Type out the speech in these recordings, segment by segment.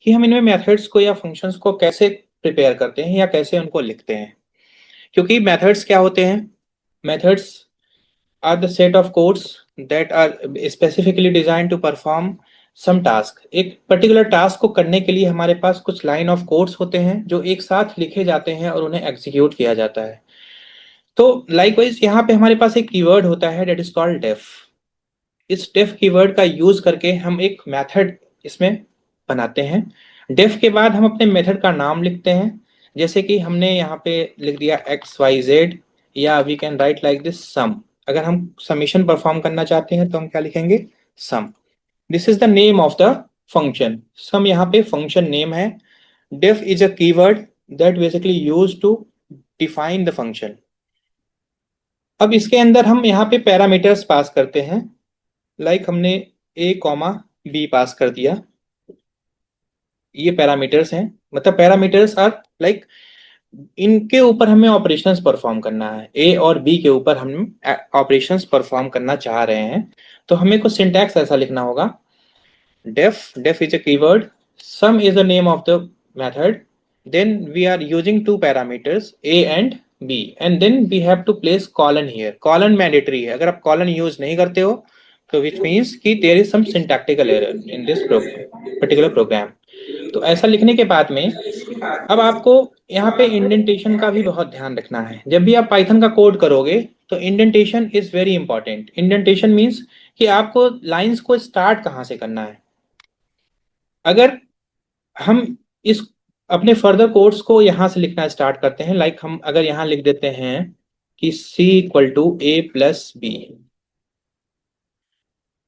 कि हम इनमें मेथड्स को या फंक्शंस को कैसे प्रिपेयर करते हैं या कैसे उनको लिखते हैं। क्योंकि मेथड्स क्या होते हैं? Methods are the set of codes that are specifically design to perform some task. एक पर्टिकुलर टास्क को करने के लिए हमारे पास कुछ लाइन ऑफ कोड्स होते हैं जो एक साथ लिखे जाते हैं और उन्हें एग्जीक्यूट किया जाता है। तो लाइकवाइज यहाँ पे हमारे पास एक कीवर्ड होता है दैट इज कॉल्ड डेफ। इस डेफ कीवर्ड का यूज करके हम एक मेथड इसमें बनाते हैं। डेफ के बाद हम अपने मेथड का नाम लिखते हैं, जैसे कि हमने यहाँ पे लिख दिया एक्स वाई जेड, या we can write like this sum. अगर हम समीशन परफॉर्म करना चाहते हैं तो हम क्या लिखेंगे? Sum. This is the name of the function. Sum यहाँ पे फंक्शन नेम है। Def is a keyword that basically use to define the function. अब इसके अंदर हम यहाँ पे पैरामीटर्स पास करते हैं। लाइक हमने ए कॉमा बी पास कर दिया। ये पैरामीटर्स हैं, मतलब पैरामीटर्स आर लाइक इनके ऊपर हमें ऑपरेशंस परफॉर्म करना है। ए और बी के ऊपर हम ऑपरेशंस परफॉर्म करना चाह रहे हैं, तो हमें कुछ सिंटैक्स ऐसा लिखना होगा। Def is a keyword, sum is the name of the method, then we are using two parameters a and b, and then we have to place colon here. colon mandatory है। अगर आप colon use नहीं करते हो तो which means कि there is some syntactical error in this particular program। तो ऐसा लिखने के बाद में अब आपको यहाँ पे इंडेंटेशन का भी बहुत ध्यान रखना है। जब भी आप पाइथन का कोड करोगे तो indentation is very important. Indentation means कि आपको लाइंस को स्टार्ट कहाँ से करना है। अगर हम इस अपने फर्दर कोड्स को यहाँ से लिखना स्टार्ट करते हैं, लाइक हम अगर यहाँ लिख देते हैं कि c equal to a plus b,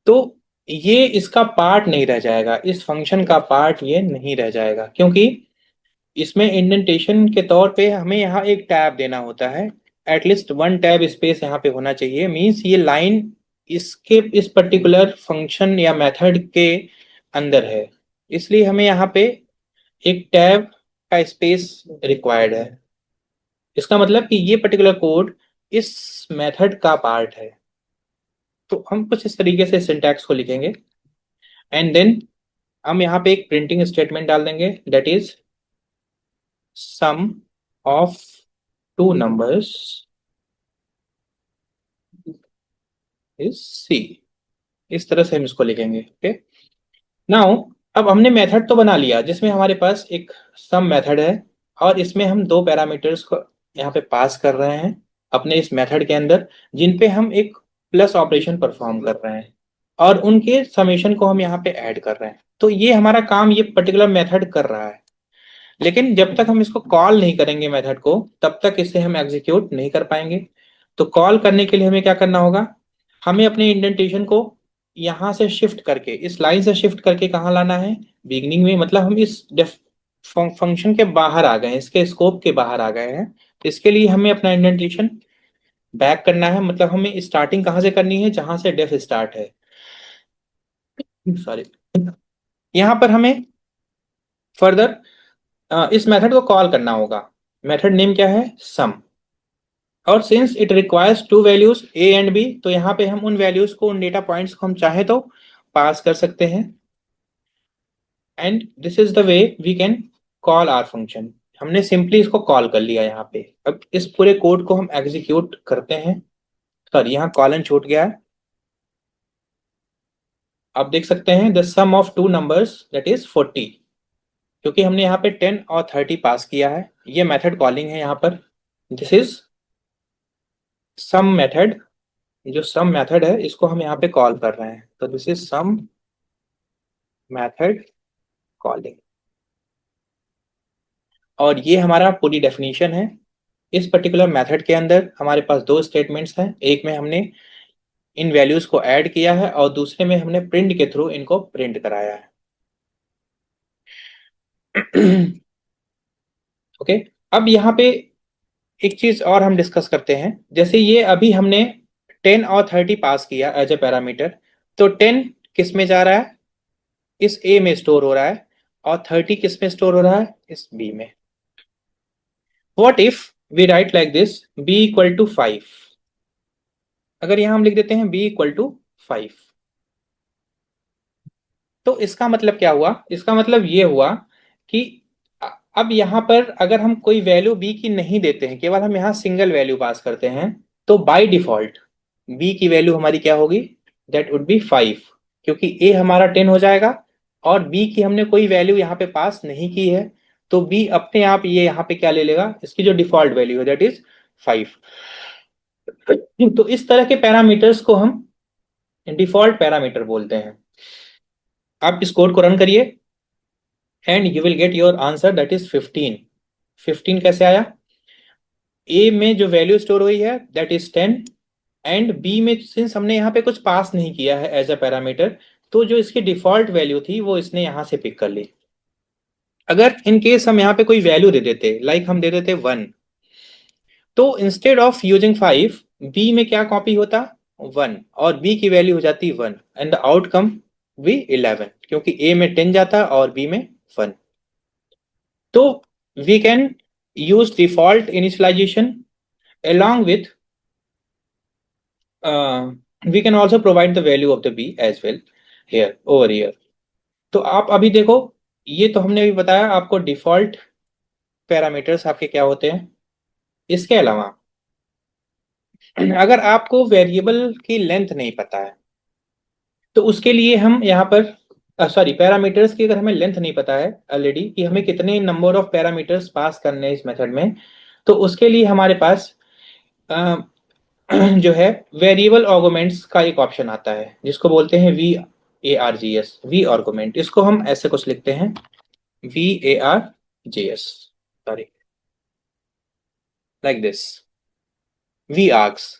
तो ये इसका पार्ट नहीं रह जाएगा, इस फंक्शन का पार्ट ये नहीं रह जाएगा, क्योंकि इसमें इंडेंटेशन के तौर पे हमें यहाँ एक टैब देना होता है। एटलीस्ट वन टैब स्पेस यहाँ पे होना चाहिए। मीन्स ये लाइन इसके इस पर्टिकुलर फंक्शन या मेथड के अंदर है, इसलिए हमें यहाँ पे एक टैब का स्पेस रिक्वायर्ड है। इसका मतलब कि ये पर्टिकुलर कोड इस मेथड का पार्ट है। तो हम कुछ इस तरीके से सिंटैक्स को लिखेंगे, एंड देन हम यहाँ पे एक प्रिंटिंग स्टेटमेंट डाल देंगे that is sum of two numbers is c. इस तरह से हम इसको लिखेंगे। ओके, नाउ अब हमने मेथड तो बना लिया जिसमें हमारे पास एक सम मेथड है, और इसमें हम दो पैरामीटर्स को यहाँ पे पास कर रहे हैं अपने इस मेथड के अंदर, जिन पे हम एक प्लस ऑपरेशन परफॉर्म कर रहे हैं, और उनके समेशन को हम यहाँ पे ऐड कर रहे हैं। तो ये हमारा काम ये पर्टिकुलर मेथड कर रहा है। लेकिन जब तक हम इसको कॉल नहीं करेंगे मेथड को, तब तक इसे हम एग्जीक्यूट नहीं कर पाएंगे। तो कॉल करने के लिए हमें क्या करना होगा? हमें अपने इंडेंटेशन को यहाँ से शिफ्ट करके, इस लाइन से शिफ्ट करके कहाँ लाना है? बिगनिंग में। मतलब हम इस फंक्शन के बाहर आ गए हैं, इसके स्कोप के बाहर आ गए हैं। तो इसके लिए हमें अपना इंडेंटेशन बैक करना है। मतलब हमें स्टार्टिंग कहाँ से करनी है? जहां से डेफ स्टार्ट है। सॉरी, यहाँ पर हमें फर्दर इस मेथड को कॉल करना होगा। मेथड नेम क्या है? सम। और since it requires two values a and b, तो यहाँ पे हम उन वैल्यूज को, उन डेटा पॉइंट्स को हम चाहे तो पास कर सकते हैं। And this is the way we can call our function. हमने सिंपली इसको कॉल कर लिया यहाँ पे। अब इस पूरे कोड को हम एग्जीक्यूट करते हैं। सॉरी, यहाँ कॉलन छूट गया है। आप देख सकते हैं the sum of two numbers that is 40, क्योंकि हमने यहाँ पे 10 और 30 पास किया है। ये मेथड कॉलिंग है यहाँ पर। This is some method. जो सम मेथड है इसको हम यहाँ पे कॉल कर रहे हैं, तो this is some method calling. और ये हमारा पूरी डेफिनेशन है। इस पर्टिकुलर मेथड के अंदर हमारे पास दो स्टेटमेंट्स हैं। एक में हमने इन वैल्यूज को ऐड किया है, और दूसरे में हमने प्रिंट के थ्रू इनको प्रिंट कराया है। ओके, अब यहाँ पे एक चीज और हम डिस्कस करते हैं। जैसे ये अभी हमने 10 और 30 पास किया एज ए पैरामीटर, तो 10 किस में जा रहा है? इस ए में स्टोर हो रहा है, और 30 किस में स्टोर हो रहा है? इस बी में। What if we write like this b equal to 5? अगर यहां हम लिख देते हैं b इक्वल टू 5, तो इसका मतलब क्या हुआ, इसका मतलब ये हुआ कि अब यहाँ पर अगर हम कोई वैल्यू बी की नहीं देते हैं, केवल हम यहाँ सिंगल वैल्यू पास करते हैं, तो बाय डिफॉल्ट बी की वैल्यू हमारी क्या होगी, दैट वुड बी 5, क्योंकि ए हमारा 10 हो जाएगा और बी की हमने कोई वैल्यू यहाँ पे पास नहीं की है, तो बी अपने आप ये यहाँ पे क्या ले लेगा, इसकी जो डिफॉल्ट वैल्यू है दैट इज 5। तो इस तरह के पैरामीटर्स को हम डिफॉल्ट पैरामीटर बोलते हैं। आप इस कोड को रन करिए and you will get your answer that is 15। 15 कैसे आया, ए में जो वैल्यू स्टोर हुई है दैट इज 10, एंड बी में सिंस हमने यहाँ पे कुछ पास नहीं किया है एज अ पैरामीटर, तो जो इसकी डिफॉल्ट वैल्यू थी वो इसने यहाँ से पिक कर ली। अगर इन केस हम यहाँ पे कोई वैल्यू दे देते, लाइक हम दे देते 1, तो इंस्टेड ऑफ यूजिंग 5, बी में क्या कॉपी होता, 1, और बी की वैल्यू हो जाती 1 एंड द आउटकम भी 11, क्योंकि ए में 10 जाता और बी में 1। तो we can use default initialization along with we can also provide the value of the b as well here over here। तो आप अभी देखो, ये तो हमने भी बताया आपको डिफॉल्ट पैरामीटर्स आपके क्या होते हैं। इसके अलावा अगर आपको वेरिएबल की लेंथ नहीं पता है, तो उसके लिए हम यहाँ पर सॉरी पैरामीटर्स की अगर हमें लेंथ नहीं पता है ऑलरेडी कि हमें कितने नंबर ऑफ पैरामीटर्स पास करने हैं इस मेथड में, तो उसके लिए हमारे पास जो है वेरिएबल आर्गुमेंट्स का एक ऑप्शन आता है जिसको बोलते हैं VARGS, वी आर्गुमेंट। इसको हम ऐसे कुछ लिखते हैं VARGS, sorry like this, V args,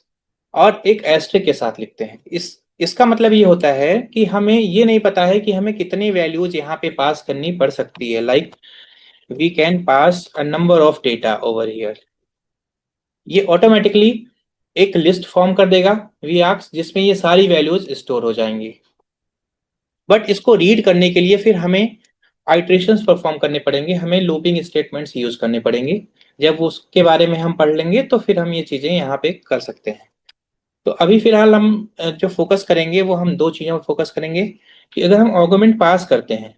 और एक एस्ट्रिक के साथ लिखते हैं। इसका मतलब ये होता है कि हमें ये नहीं पता है कि हमें कितनी वैल्यूज यहाँ पे पास करनी पड़ सकती है, like we can pass a number of data over here. ये ऑटोमेटिकली एक लिस्ट फॉर्म कर देगा VARGS जिसमें ये सारी वैल्यूज स्टोर हो जाएंगी। बट इसको रीड करने के लिए फिर हमें आइट्रेशंस परफॉर्म करने पड़ेंगे, हमें लूपिंग स्टेटमेंट्स यूज करने पड़ेंगे। जब उसके बारे में हम पढ़ लेंगे तो फिर हम ये चीजें यहाँ पे कर सकते हैं। तो अभी फिलहाल हम जो फोकस करेंगे वो हम दो चीजों पर फोकस करेंगे कि अगर हम आर्गुमेंट पास करते हैं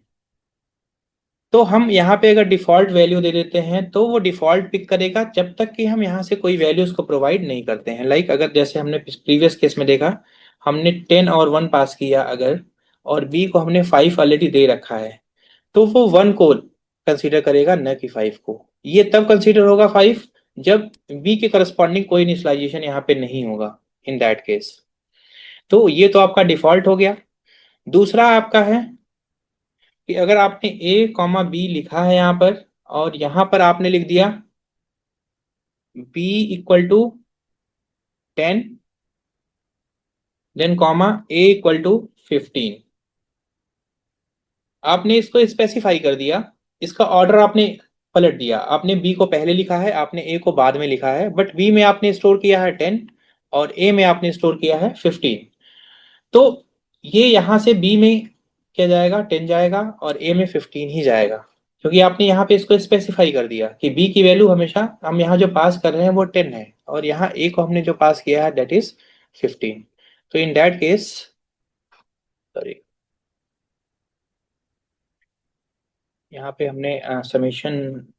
तो हम यहाँ पे अगर डिफॉल्ट वैल्यू दे देते हैं तो वो डिफॉल्ट पिक करेगा जब तक कि हम यहाँ से कोई वैल्यू उसको प्रोवाइड नहीं करते हैं। लाइक अगर जैसे हमने प्रीवियस केस में देखा, हमने 10 और 1 पास किया अगर, और बी को हमने 5 ऑलरेडी दे रखा है, तो वो 1 को कंसीडर करेगा न कि 5 को। ये तब कंसीडर होगा 5 जब बी के करस्पॉन्डिंग कोई इनिशियलाइजेशन यहाँ पे नहीं होगा इन दैट केस। तो ये तो आपका डिफॉल्ट हो गया। दूसरा आपका है कि अगर आपने ए कॉमा बी लिखा है यहाँ पर और यहाँ पर आपने लिख दिया b equal to 10 then comma a equal to 15, आपने इसको स्पेसिफाई कर दिया, इसका ऑर्डर आपने पलट दिया, आपने बी को पहले लिखा है, आपने ए को बाद में लिखा है, बट बी में आपने स्टोर किया है 10 और ए में आपने स्टोर किया है 15। तो ये यहां से बी में क्या जाएगा, 10 जाएगा और ए में 15 ही जाएगा, क्योंकि आपने यहाँ पे इसको स्पेसिफाई कर दिया कि बी की वैल्यू हमेशा हम यहाँ जो पास कर रहे हैं वो 10 है और यहाँ ए को हमने जो पास किया है दैट इज 15। तो इन दैट केस, सॉरी, यहाँ पे हमने समेशन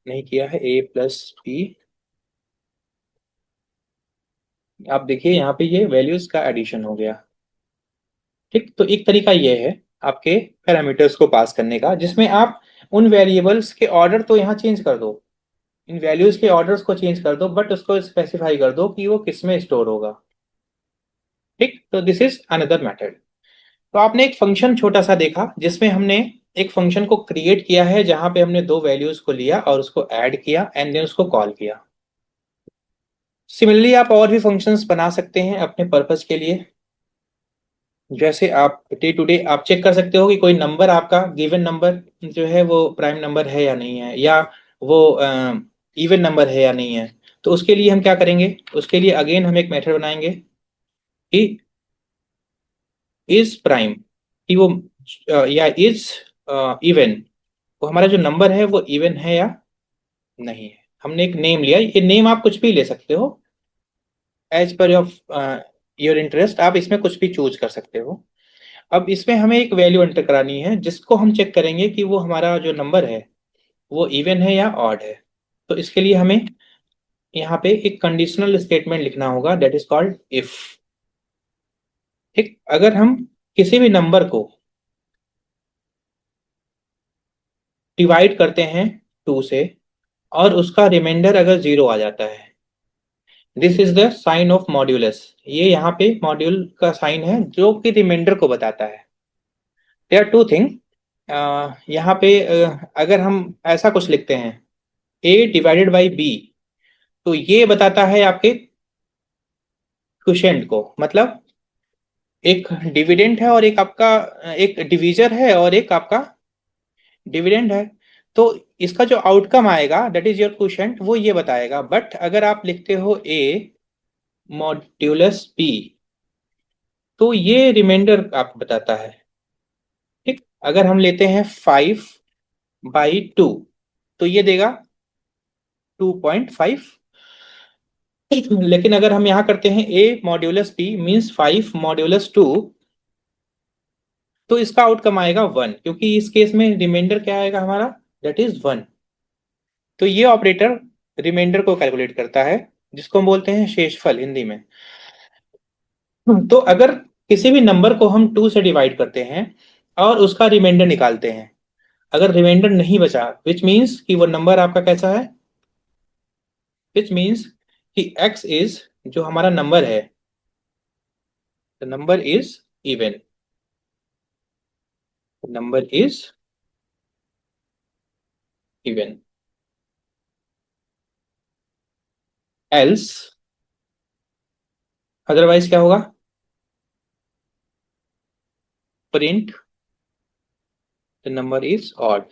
नहीं किया है ए प्लस बी। आप देखिए यहाँ पे ये वैल्यूज का एडिशन हो गया। ठीक, तो एक तरीका ये है आपके पैरामीटर्स को पास करने का जिसमें आप उन वेरिएबल्स के ऑर्डर तो यहाँ चेंज कर दो, इन वैल्यूज के ऑर्डर्स को चेंज कर दो, बट उसको स्पेसिफाई कर दो कि वो किस में स्टोर होगा। ठीक, तो दिस इज अनदर मेथड। तो आपने एक फंक्शन छोटा सा देखा जिसमें हमने एक फंक्शन को क्रिएट किया है जहां पे हमने दो वैल्यूज को लिया और उसको ऐड किया एंड देन उसको कॉल किया। सिमिलरली आप और भी फंक्शंस बना सकते हैं अपने पर्पस के लिए। जैसे आप डे टू डे आप चेक कर सकते हो कि कोई नंबर आपका गिवन नंबर जो है वो प्राइम नंबर है या नहीं है, या वो इवन नंबर है या नहीं है। तो उसके लिए हम क्या करेंगे, उसके लिए अगेन हम एक मेथड बनाएंगे कि इज प्राइम, कि वो या इज इवन, वो हमारा जो नंबर है वो इवन है या नहीं है। हमने एक नेम लिया, ये नेम आप कुछ भी ले सकते हो एज पर योर इंटरेस्ट, आप इसमें कुछ भी चूज कर सकते हो। अब इसमें हमें एक वैल्यू एंटर करानी है जिसको हम चेक करेंगे कि वो हमारा जो नंबर है वो इवन है या ऑड है। तो इसके लिए हमें यहाँ पे एक कंडीशनल स्टेटमेंट लिखना होगा, दैट इज कॉल्ड इफ। ठीक, अगर हम किसी भी नंबर को डिवाइड करते हैं 2 से और उसका रिमाइंडर अगर 0 आ जाता है, this is the sign of modulus. ये यहाँ पे मॉड्यूल का साइन है जो कि रिमाइंडर को बताता है। देयर आर टू थिंग, यहाँ पे अगर हम ऐसा कुछ लिखते हैं ए डिवाइडेड बाई बी, तो ये बताता है आपके क्वोशिएंट को, मतलब एक डिविडेंड है और एक आपका एक डिवीजर है और एक आपका डिविडेंड है। तो इसका जो आउटकम आएगा दैट इज योर क्वोशिएंट, वो ये बताएगा। बट अगर आप लिखते हो ए मॉड्यूलस बी, तो ये रिमाइंडर आपको बताता है। ठीक, अगर हम लेते हैं 5/2, तो ये देगा 2.5। लेकिन अगर हम यहाँ करते हैं a मॉड्यूलस b मीन्स 5/2, तो इसका आउटकम आएगा 1, क्योंकि इस केस में रिमाइंडर क्या आएगा हमारा, दैट इज 1। तो ये ऑपरेटर रिमाइंडर को कैलकुलेट करता है, जिसको हम बोलते हैं शेषफल हिंदी में। तो अगर किसी भी नंबर को हम 2 से डिवाइड करते हैं और उसका रिमाइंडर निकालते हैं, अगर रिमाइंडर नहीं बचा, विच मीन्स कि वो नंबर आपका कैसा है, विच मीन्स कि x इज, जो हमारा नंबर है, the number is even, number is even, else otherwise क्या होगा, print the number is odd.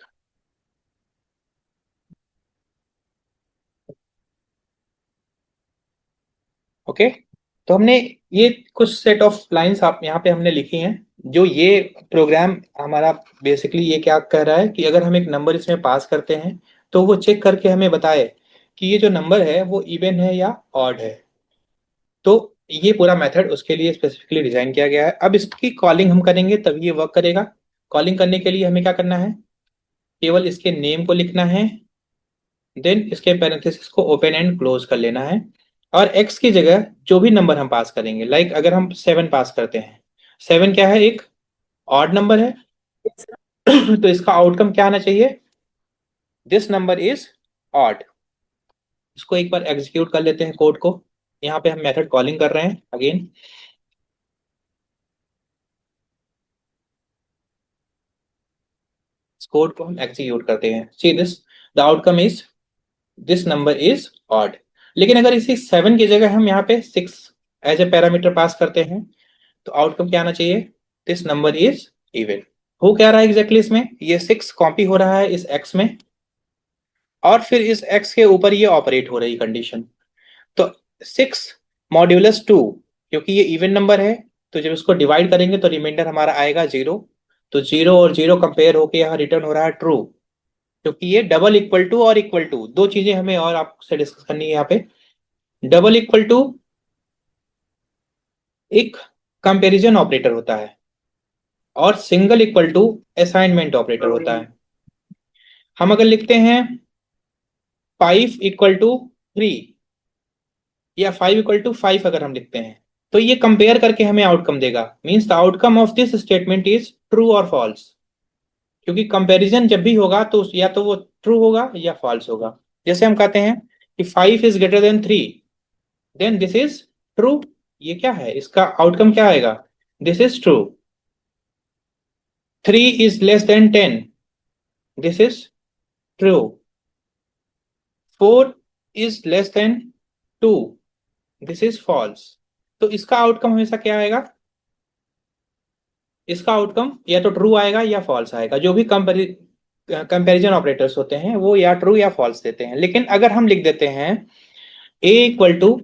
Okay, तो हमने ये कुछ सेट ऑफ लाइंस आप यहाँ पे हमने लिखी हैं। जो ये प्रोग्राम हमारा बेसिकली ये क्या कह रहा है कि अगर हम एक नंबर इसमें पास करते हैं तो वो चेक करके हमें बताए कि ये जो नंबर है वो इवन है या ऑड है। तो ये पूरा मेथड उसके लिए स्पेसिफिकली डिजाइन किया गया है। अब इसकी कॉलिंग हम करेंगे तभी ये वर्क करेगा। कॉलिंग करने के लिए हमें क्या करना है, केवल इसके नेम को लिखना है, देन इसके पैरेंथेसिस को ओपन एंड क्लोज कर लेना है, और x की जगह जो भी नंबर हम पास करेंगे, लाइक अगर हम 7 पास करते हैं, 7 क्या है, एक ऑड नंबर है। तो इसका आउटकम क्या आना चाहिए, दिस नंबर इज ऑड। इसको एक बार एग्जीक्यूट कर लेते हैं कोड को। यहाँ पे हम मेथड कॉलिंग कर रहे हैं अगेन। इस कोड को हम एग्जीक्यूट करते हैं, see this, the outcome is this number is odd. लेकिन अगर इसी 7 की जगह हम यहाँ पे 6 एज ए पैरामीटर पास करते हैं, तो आउटकम क्या आना चाहिए, दिस नंबर इज इवन। हो क्या रहा है एग्जैक्टली इसमें, ये 6 कॉपी हो रहा है इस x में, और फिर इस x के ऊपर ये ऑपरेट हो रही कंडीशन। तो 6 मॉड्यूलस 2, क्योंकि ये इवन नंबर है, तो जब इसको डिवाइड करेंगे तो रिमाइंडर हमारा आएगा 0। तो 0 और 0 कंपेयर होके यहाँ रिटर्न हो रहा है ट्रू, क्योंकि ये डबल इक्वल टू और इक्वल टू दो चीजें हमें और आपसे डिस्कस करनी है यहाँ पे। डबल इक्वल टू एक कंपैरिजन ऑपरेटर होता है और single equal to assignment operator होता है। हम अगर लिखते हैं 5 = 3 या 5 = 5 अगर हम लिखते हैं, तो ये कंपेयर करके हमें आउटकम देगा, means the outcome of this statement is true और फॉल्स। क्योंकि कंपैरिजन जब भी होगा तो या तो वो ट्रू होगा या फॉल्स होगा। जैसे हम कहते हैं कि 5 > 3, देन दिस इज ट्रू, ये क्या है, इसका आउटकम क्या आएगा, this is true. 3 < 10, this is true. 4 < 2, this is false. तो इसका आउटकम हमेशा क्या आएगा, इसका आउटकम या तो ट्रू आएगा या फॉल्स आएगा। जो भी कंपैरिजन ऑपरेटर्स होते हैं वो या ट्रू या फॉल्स देते हैं। लेकिन अगर हम लिख देते हैं a =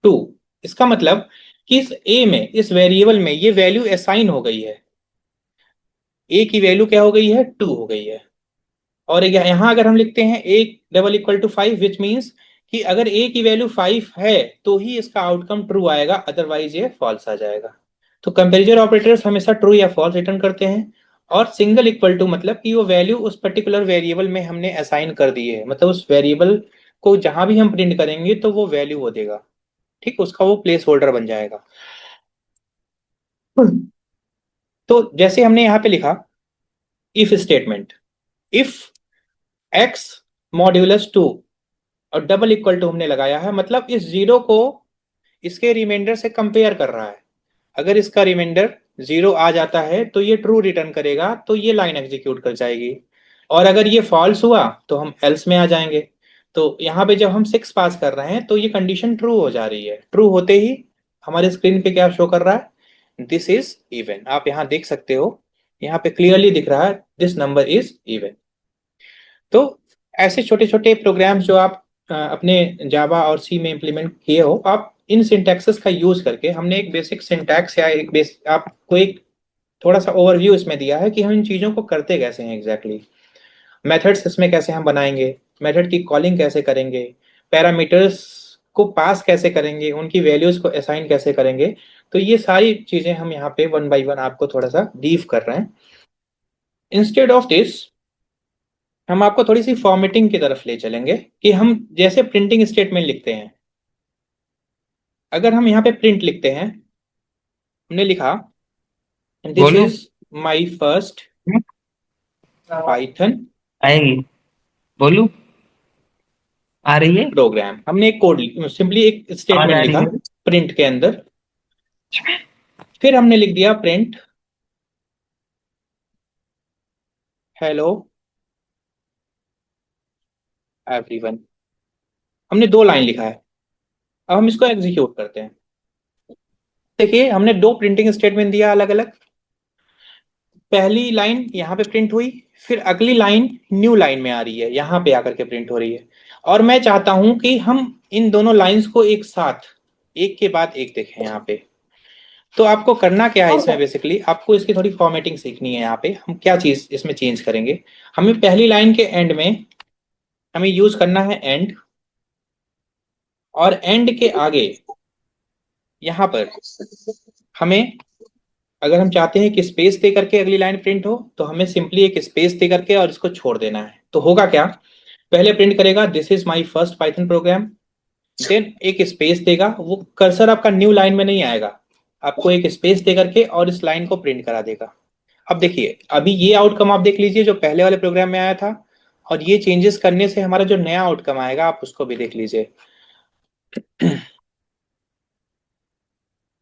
2, इसका मतलब कि इस a में, इस वेरिएबल में ये वैल्यू असाइन हो गई है, a की वैल्यू क्या हो गई है, 2 हो गई है। और यहाँ अगर हम लिखते हैं a = 5, विच मीन्स कि अगर a की वैल्यू 5 है तो ही इसका आउटकम ट्रू आएगा, अदरवाइज ये फॉल्स आ जाएगा। तो कंपैरिजन ऑपरेटर्स हमेशा ट्रू या फॉल्स रिटर्न करते हैं, और सिंगल इक्वल टू मतलब कि वो वैल्यू उस पर्टिकुलर वेरिएबल में हमने असाइन कर दी है, मतलब उस वेरिएबल को जहां भी हम प्रिंट करेंगे तो वो वैल्यू वो देगा, ठीक, उसका वो प्लेस होल्डर बन जाएगा। तो जैसे हमने यहाँ पे लिखा if statement, if x modulus 2 और डबल इक्वल टू हमने लगाया है, मतलब इस जीरो को इसके रिमाइंडर से कंपेयर कर रहा है। अगर इसका रिमाइंडर जीरो आ जाता है तो ये ट्रू रिटर्न करेगा, तो ये लाइन एग्जीक्यूट कर जाएगी, और अगर ये फॉल्स हुआ तो हम एल्स में आ जाएंगे। तो यहाँ पे जब हम 6 पास कर रहे हैं तो ये कंडीशन ट्रू हो जा रही है, ट्रू होते ही हमारे स्क्रीन पे क्या शो कर रहा है, दिस इज इवन। आप यहाँ देख सकते हो, यहाँ पे क्लियरली दिख रहा है दिस नंबर इज इवन। तो ऐसे छोटे छोटे प्रोग्राम्स जो आप अपने जावा और सी में इंप्लीमेंट किए हो, आप इन सिंटैक्सेस का यूज करके, हमने एक बेसिक सिंटैक्स या एक आपको एक थोड़ा सा ओवरव्यू इसमें दिया है कि हम इन चीजों को करते कैसे हैं एग्जैक्टली। मेथड्स इसमें कैसे हम बनाएंगे, मेथड की कॉलिंग कैसे करेंगे, पैरामीटर्स को पास कैसे करेंगे, उनकी वैल्यूज को असाइन कैसे करेंगे। तो ये सारी चीजें हम यहाँ पे वन बाय वन आपको थोड़ा सा डीफ कर रहे हैं। इंस्टेड ऑफ दिस हम आपको थोड़ी सी फॉर्मेटिंग की तरफ ले चलेंगे कि हम जैसे प्रिंटिंग स्टेटमेंट लिखते हैं, अगर हम यहाँ पे प्रिंट लिखते हैं, हमने लिखा दिस बोलू। इज माई फर्स्ट पाइथन आएंगी। बोलू। आ रही है। प्रोग्राम, हमने एक कोड सिंपली एक आवाज स्टेटमेंट आ रही लिखा है। प्रिंट के अंदर, फिर हमने लिख दिया प्रिंट हेलो एवरीवन। हमने 2 लाइन लिखा है, अब हम इसको एग्जीक्यूट करते हैं। देखिए हमने 2 प्रिंटिंग स्टेटमेंट दिया अलग अलग, पहली लाइन यहाँ पे प्रिंट हुई, फिर अगली लाइन न्यू लाइन में आ रही है, यहाँ पे आकर के प्रिंट हो रही है। और मैं चाहता हूं कि हम इन दोनों लाइंस को एक साथ एक के बाद एक देखें यहाँ पे। तो आपको करना क्या है इसमें, बेसिकली आपको इसकी थोड़ी फॉर्मेटिंग सीखनी है। यहाँ पे हम क्या चीज इसमें चेंज करेंगे, हमें पहली लाइन के एंड में हमें यूज करना है एंड, और एंड के आगे यहाँ पर हमें, अगर हम चाहते हैं कि स्पेस दे करके अगली लाइन प्रिंट हो, तो हमें सिंपली एक स्पेस दे करके और इसको छोड़ देना है। तो होगा क्या, पहले प्रिंट करेगा this is my first Python program, then एक स्पेस देगा, वो कर्सर आपका न्यू लाइन में नहीं आएगा, आपको एक स्पेस दे करके और इस लाइन को प्रिंट करा देगा। अब देखिए अभी ये आउटकम आप देख लीजिए जो पहले वाले प्रोग्राम में आया था, और ये चेंजेस करने से हमारा जो नया आउटकम आएगा आप उसको भी देख लीजिए।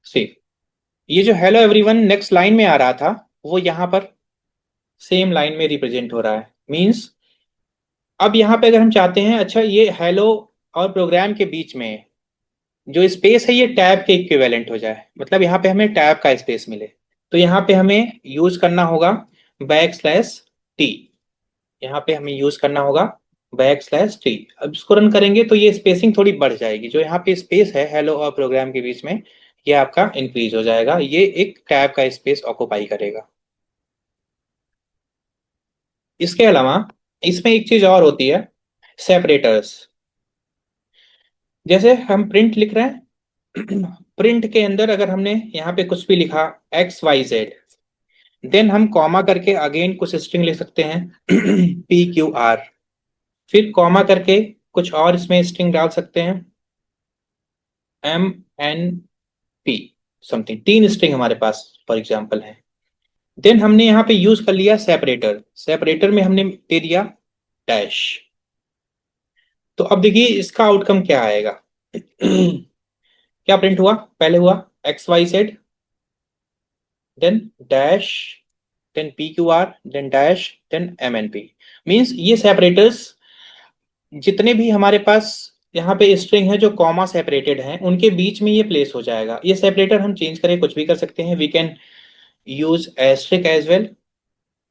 सी, ये जो हेलो एवरीवन नेक्स्ट लाइन में आ रहा था, वो यहाँ पर सेम लाइन में रिप्रेजेंट हो रहा है। मींस अब यहाँ पे अगर हम चाहते हैं, अच्छा ये हेलो और प्रोग्राम के बीच में जो स्पेस है ये टैब के इक्विवेलेंट हो जाए, मतलब यहाँ पे हमें टैब का स्पेस मिले, तो यहाँ पे हमें यूज करना होगा \t। यहाँ पे हमें यूज करना होगा \t। अब इसको रन करेंगे तो ये स्पेसिंग थोड़ी बढ़ जाएगी, जो यहाँ पे स्पेस है हेलो और प्रोग्राम के बीच में, ये आपका इंक्रीज हो जाएगा, ये एक टैब का स्पेस ऑक्यूपाई करेगा। इसके अलावा इसमें एक चीज और होती है, सेपरेटर्स। जैसे हम प्रिंट लिख रहे हैं, प्रिंट के अंदर अगर हमने यहाँ पे कुछ भी लिखा XYZ, देन हम कॉमा करके अगेन कुछ स्ट्रिंग लिख सकते हैं PQR, फिर कॉमा करके कुछ और इसमें स्ट्रिंग डाल सकते हैं MNP समथिंग, 3 स्ट्रिंग हमारे पास फॉर एग्जाम्पल है। देन हमने यहाँ पे यूज कर लिया सेपरेटर, सेपरेटर में हमने दे दिया डैश। तो अब देखिए इसका आउटकम क्या आएगा क्या प्रिंट हुआ, पहले हुआ XYZ, then dash, then PQR, then dash, then MNP। Means ये सेपरेटर्स जितने भी हमारे पास यहाँ पे स्ट्रिंग है जो कॉमा सेपरेटेड हैं उनके बीच में ये प्लेस हो जाएगा। ये सेपरेटर हम चेंज करें कुछ भी कर सकते हैं, we can use asterisk as well,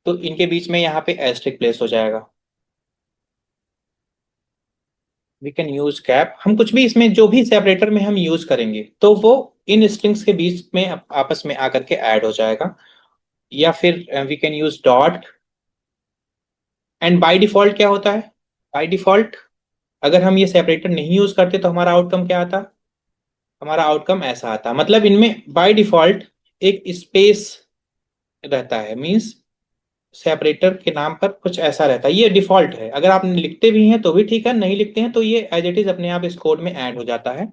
तो इनके बीच में यहाँ पे एस्ट्रिक प्लेस हो जाएगा। वी कैन यूज कैप, हम कुछ भी इसमें जो भी सेपरेटर में हम यूज करेंगे तो वो इन स्ट्रिंग्स के बीच में आपस में आकर के ऐड हो जाएगा। या फिर we can use dot. And by default क्या होता है, बाय डिफॉल्ट अगर हम ये सेपरेटर नहीं यूज करते तो हमारा आउटकम क्या आता, हमारा आउटकम ऐसा आता, मतलब इनमें बाय डिफॉल्ट एक स्पेस रहता है, मींस सेपरेटर के नाम पर कुछ ऐसा रहता है, ये डिफॉल्ट है। अगर आप लिखते भी हैं तो भी ठीक है, नहीं लिखते हैं तो ये एज इट इज अपने आप इस कोड में ऐड हो जाता है।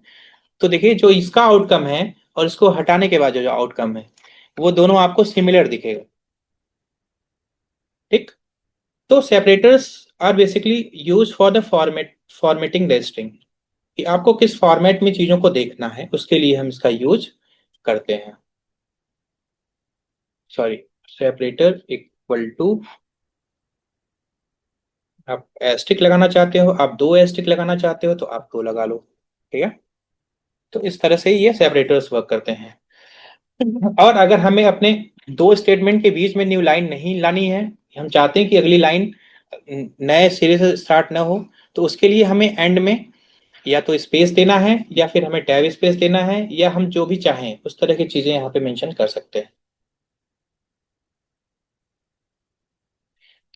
तो देखिए जो इसका आउटकम है और इसको हटाने के बाद जो जो आउटकम है वो दोनों आपको सिमिलर दिखेगा। ठीक। तो separators are basically use for the formatting the string, कि आपको किस फॉर्मेट में चीजों को देखना है उसके लिए हम इसका यूज करते हैं। सॉरी, सेपरेटर इक्वल टू, आप एस्टिक लगाना चाहते हो, आप दो एस्टिक लगाना चाहते हो तो आप दो लगा लो। ठीक है। तो इस तरह से ये सेपरेटर्स वर्क करते हैं। और अगर हमें अपने दो स्टेटमेंट के बीच में न्यू लाइन नहीं लानी है, हम चाहते हैं कि अगली लाइन नए सिरे से स्टार्ट ना हो, तो उसके लिए हमें एंड में या तो स्पेस देना है या फिर हमें टैब स्पेस देना है, या हम जो भी चाहें उस तरह की चीजें यहाँ पे मेंशन कर सकते हैं।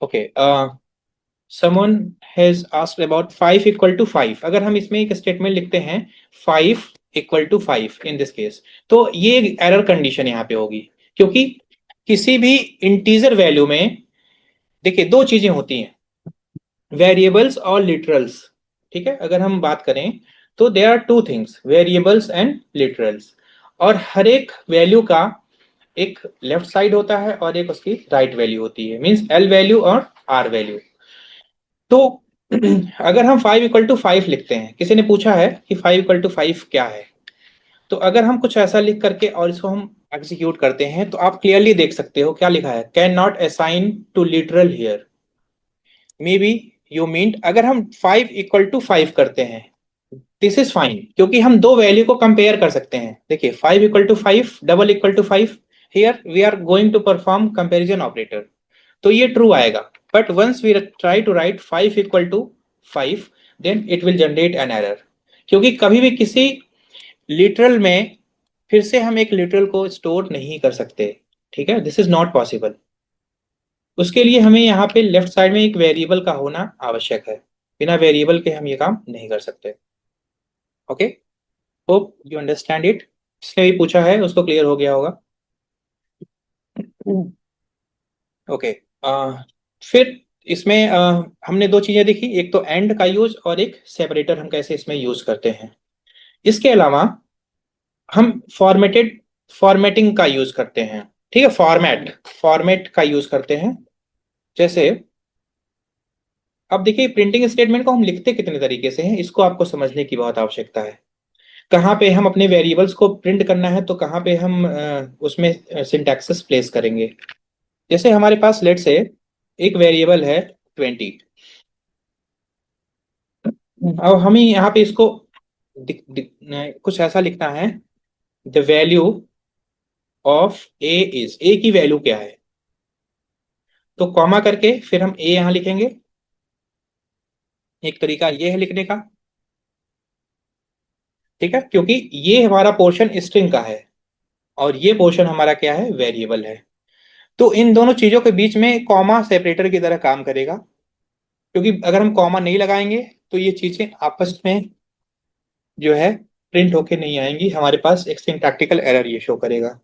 Okay, someone has asked about 5 equal to 5। अगर हम इसमें एक स्टेटमेंट लिखते हैं 5 equal to 5 in this case, तो ये एरर कंडीशन यहाँ पे होगी, क्योंकि किसी भी इंटीजर वैल्यू में देखिए दो चीजें होती हैं, वेरिएबल्स और लिटरल्स। ठीक है, अगर हम बात करें तो there are two things, variables and literals. और हर एक वैल्यू का एक लेफ्ट साइड होता है और एक उसकी राइट वैल्यू होती है, मींस एल वैल्यू और आर वैल्यू। तो अगर हम 5 इक्वल टू 5 लिखते हैं, किसी ने पूछा है कि 5 इक्वल टू 5 क्या है, तो अगर हम कुछ ऐसा लिख करके और इसको हम एग्जीक्यूट करते हैं तो आप क्लियरली देख सकते हो क्या लिखा है, can not assign to literal here, may be you mean. अगर हम 5 इक्वल टू 5 करते हैं दिस इज फाइन, क्योंकि हम दो वैल्यू को कंपेयर कर सकते हैं। देखिए 5 equal to 5 double equal to 5, here we are going to perform comparison operator, तो ये ट्रू आएगा। But once we try to write 5 equal to 5, then it will generate an error, क्योंकि कभी भी किसी लिटरल में फिर से हम एक लिटरल को स्टोर नहीं कर सकते। ठीक है, दिस इज नॉट पॉसिबल। उसके लिए हमें यहाँ पे लेफ्ट साइड में एक वेरिएबल का होना आवश्यक है, बिना वेरिएबल के हम ये काम नहीं कर सकते। Okay, hope you understand it. जिसने भी पूछा है उसको क्लियर हो गया होगा। ओके, फिर इसमें हमने दो चीजें देखी, एक तो एंड का यूज और एक सेपरेटर हम कैसे इसमें यूज करते हैं। इसके अलावा हम फॉर्मेटिंग का यूज करते हैं। ठीक है, फॉर्मेट का यूज करते हैं। जैसे अब देखिए प्रिंटिंग स्टेटमेंट को हम लिखते कितने तरीके से हैं, इसको आपको समझने की बहुत आवश्यकता है। कहाँ पे हम अपने वेरिएबल्स को प्रिंट करना है तो कहाँ पे हम उसमें सिंटैक्सेस प्लेस करेंगे। जैसे हमारे पास लेट से एक वेरिएबल है 20, अब हमें यहाँ पे इसको कुछ ऐसा लिखना है, the value of A is, A की वैल्यू क्या है, तो कॉमा करके फिर हम ए यहाँ लिखेंगे। एक तरीका ये है लिखने का। ठीक है, क्योंकि ये हमारा पोर्शन स्ट्रिंग का है और ये पोर्शन हमारा क्या है, वेरिएबल है। तो इन दोनों चीजों के बीच में कॉमा सेपरेटर की तरह काम करेगा, क्योंकि अगर हम कॉमा नहीं लगाएंगे तो ये चीजें आपस में जो है प्रिंट होके नहीं आएंगी, हमारे पास एक सिंटैक्टिकल एरर ये शो करेगा।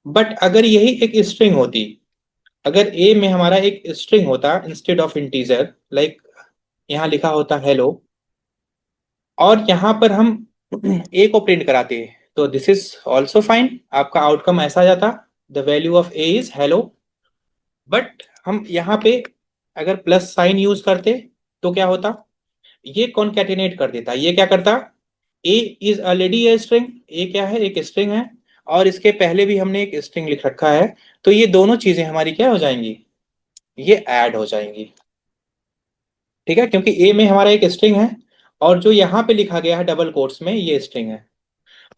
बट अगर यही एक स्ट्रिंग होती, अगर ए में हमारा एक स्ट्रिंग होता इंस्टेड ऑफ इंटीजर, लाइक यहाँ लिखा होता हेलो, और यहाँ पर हम ए को प्रिंट कराते, तो दिस इज ऑल्सो फाइन, आपका आउटकम ऐसा जाता, the value of A is hello. But हम यहाँ पे अगर प्लस साइन यूज करते तो क्या होता, ये कॉन्कैटिनेट कर देता, ये क्या करता, ए इज ऑलरेडी ए स्ट्रिंग, ए क्या है, एक स्ट्रिंग है, और इसके पहले भी हमने एक स्ट्रिंग लिख रखा है, तो ये दोनों चीजें हमारी क्या हो जाएंगी, ये ऐड हो जाएंगी। ठीक है, क्योंकि ए में हमारा एक स्ट्रिंग है और जो यहाँ पे लिखा गया है डबल कोट्स में ये स्ट्रिंग है।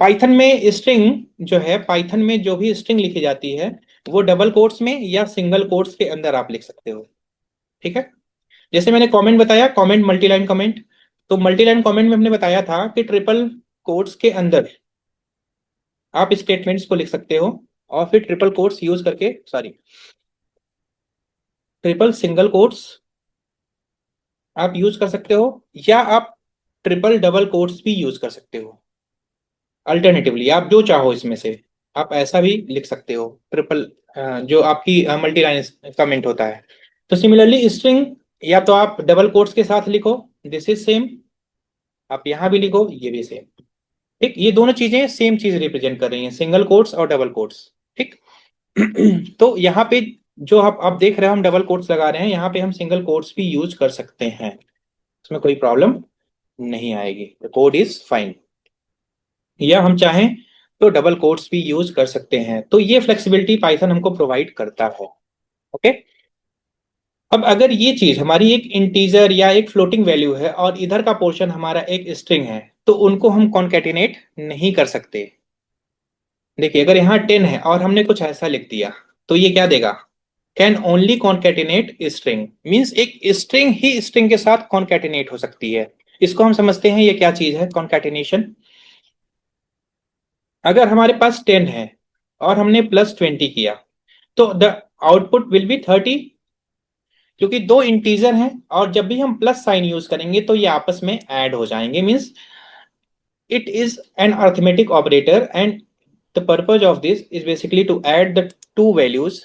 पाइथन में स्ट्रिंग जो है, पाइथन में जो भी स्ट्रिंग लिखी जाती है वो डबल कोट्स में या सिंगल कोट्स के अंदर आप लिख सकते हो। ठीक है, जैसे मैंने कमेंट बताया, कमेंट मल्टीलाइन कमेंट, तो मल्टीलाइन कमेंट में हमने बताया था कि ट्रिपल कोट्स के अंदर आप स्टेटमेंट्स को लिख सकते हो, और फिर ट्रिपल कोट्स यूज करके, सॉरी, ट्रिपल सिंगल कोट्स आप यूज कर सकते हो, या आप ट्रिपल डबल कोट्स भी यूज कर सकते हो, अल्टरनेटिवली आप जो चाहो इसमें से। आप ऐसा भी लिख सकते हो, ट्रिपल जो आपकी मल्टी लाइन कमेंट होता है। तो सिमिलरली स्ट्रिंग या तो आप डबल कोट्स के साथ लिखो, दिस इज सेम, आप यहां भी लिखो, ये भी सेम। ठीक, ये दोनों चीजें सेम चीज रिप्रेजेंट कर रही हैं, सिंगल कोट्स और डबल कोट्स। ठीक। तो यहाँ पे जो आप देख रहे हो, हम डबल कोट्स लगा रहे हैं, यहाँ पे हम सिंगल कोट्स भी यूज कर सकते हैं, इसमें कोई प्रॉब्लम नहीं आएगी, द कोड इज फाइन। या हम चाहें तो डबल कोट्स भी यूज कर सकते हैं, तो ये फ्लेक्सिबिलिटी पाइथन हमको प्रोवाइड करता है। ओके। अब अगर ये चीज हमारी एक इंटीजर या एक फ्लोटिंग वैल्यू है और इधर का पोर्शन हमारा एक स्ट्रिंग है, तो उनको हम कॉन्केटिनेट नहीं कर सकते। देखिए, अगर यहाँ 10 है और हमने कुछ ऐसा लिख दिया, तो ये क्या देगा, can only concatenate string, means एक स्ट्रिंग ही स्ट्रिंग के साथ कॉन्केटिनेट हो सकती है। इसको हम समझते हैं ये क्या चीज है, कॉन्केटिनेशन। अगर हमारे पास 10 है और हमने +20 किया, तो द आउटपुट विल बी 30, क्योंकि दो इंटीजर हैं और जब भी हम प्लस साइन यूज करेंगे तो ये आपस में ऐड हो जाएंगे, means it is an arithmetic operator, and the purpose of this is basically to add the two values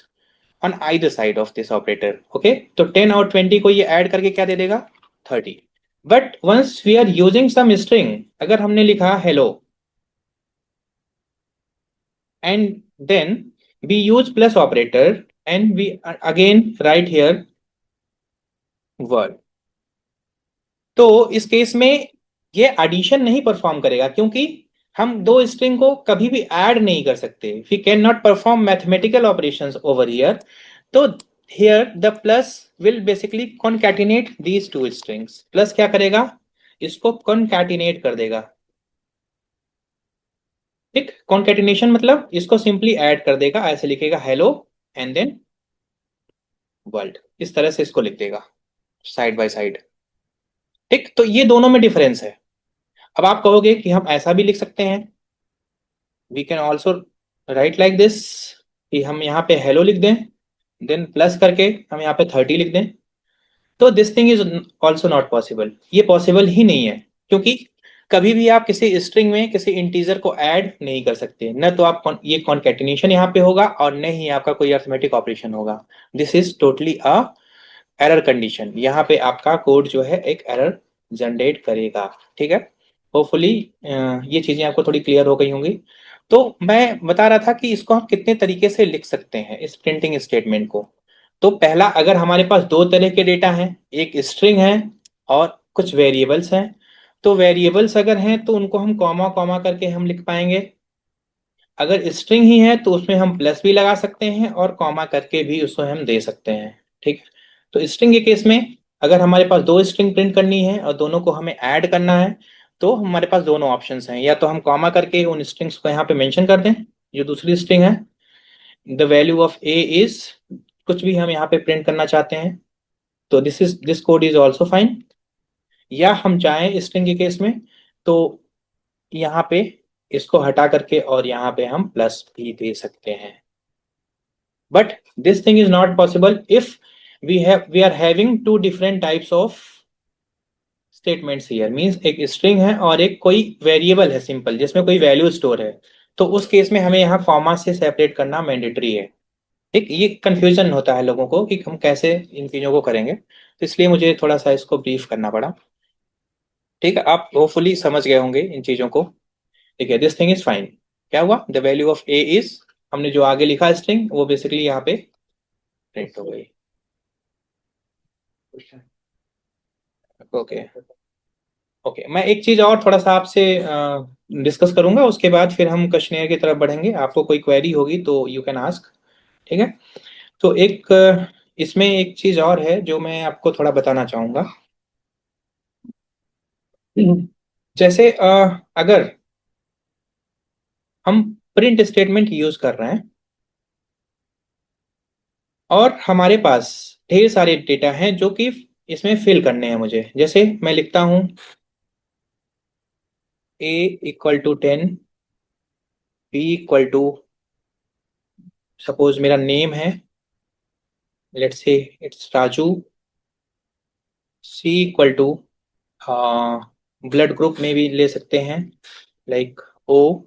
on either side of this operator. Okay, तो 10 और 20 को ये ऐड करके क्या दे देगा, 30। But once we are using some string, अगर हमने लिखा hello and then we use plus operator and we again write here word, तो इस केस में ये एडिशन नहीं परफॉर्म करेगा, क्योंकि हम दो स्ट्रिंग को कभी भी ऐड नहीं कर सकते, we can not perform mathematical operations over here. तो here the plus will basically concatenate these two strings, plus क्या करेगा, इसको कॉन्कैटिनेट कर देगा। ठीक, कॉन्कैटिनेशन मतलब इसको सिंपली ऐड कर देगा, ऐसे लिखेगा हेलो एंड देन वर्ल्ड, इस तरह से इसको लिख देगा साइड बाय साइड। ठीक, तो ये दोनों में डिफरेंस है। अब आप कहोगे कि हम ऐसा भी लिख सकते हैं, we can also write like this, कि हम यहाँ पे हेलो लिख दें, देन प्लस करके हम यहाँ पे 30 लिख दें। तो this thing is also not possible, ये पॉसिबल ही नहीं है, क्योंकि कभी भी आप किसी स्ट्रिंग में किसी इंटीजर को ऐड नहीं कर सकते, न तो आप ये कॉन्केटिनेशन यहाँ पे होगा और न ही आपका कोई अरिथमेटिक ऑपरेशन होगा। This is totally a error condition, यहाँ पे आपका कोड जो है एक एरर जनरेट करेगा। ठीक है, होपफुली ये चीजें आपको थोड़ी क्लियर हो गई होंगी। तो मैं बता रहा था कि इसको हम कितने तरीके से लिख सकते हैं इस प्रिंटिंग स्टेटमेंट को। तो पहला, अगर हमारे पास दो तरह के डेटा हैं, एक स्ट्रिंग है और कुछ वेरिएबल्स हैं, तो वेरिएबल्स अगर हैं तो उनको हम कॉमा कॉमा करके हम लिख पाएंगे। अगर स्ट्रिंग ही है तो उसमें हम प्लस भी लगा सकते हैं और कॉमा करके भी उसको हम दे सकते हैं। ठीक है, तो स्ट्रिंग के केस में अगर हमारे पास दो स्ट्रिंग प्रिंट करनी है और दोनों को हमें ऐड करना है, तो हमारे पास दोनों ऑप्शंस हैं, या तो हम कॉमा करके उन स्ट्रिंग्स को यहाँ पे मेंशन कर दें, जो दूसरी स्ट्रिंग है, the value of A is, कुछ भी हम यहाँ पे प्रिंट करना चाहते हैं, तो this code is also fine. या हम चाहें स्ट्रिंग के केस में, तो यहाँ पे इसको हटा करके और यहाँ पे हम प्लस भी दे सकते हैं। But this thing is not possible if we are having two different types of statements here, means एक स्ट्रिंग है और एक कोई वेरिएबल है सिंपल, जिसमें कोई वैल्यू स्टोर है, तो उस केस में हमें यहाँ कॉमा से सेपरेट करना मैंडेटरी है। ठीक, ये कंफ्यूजन होता है लोगों को कि हम कैसे इन चीजों को करेंगे, तो इसलिए मुझे थोड़ा सा इसको ब्रीफ करना पड़ा। ठीक है, आप होपफुली समझ गए होंगे इन चीजों को। ठीक है, दिस थिंग इज फाइन। क्या हुआ, the value of A is, हमने जो आगे लिखा स्ट्रिंग वो बेसिकली यहाँ पे प्रिंट हो गई। ओके। ओके, मैं एक चीज और थोड़ा सा आपसे डिस्कस करूंगा, उसके बाद फिर हम क्वेश्चनेयर की तरफ बढ़ेंगे, आपको कोई क्वेरी होगी तो यू कैन आस्क। ठीक है, तो एक इसमें एक चीज और है जो मैं आपको थोड़ा बताना चाहूंगा। जैसे अगर हम प्रिंट स्टेटमेंट यूज कर रहे हैं और हमारे पास ढेर सारे डेटा हैं जो कि इसमें फिल करने हैं मुझे, जैसे मैं लिखता हूं a equal to 10, b equal to, suppose मेरा नेम है, let's say it's Raju, c equal to, blood group में भी ले सकते हैं, लाइक ओ,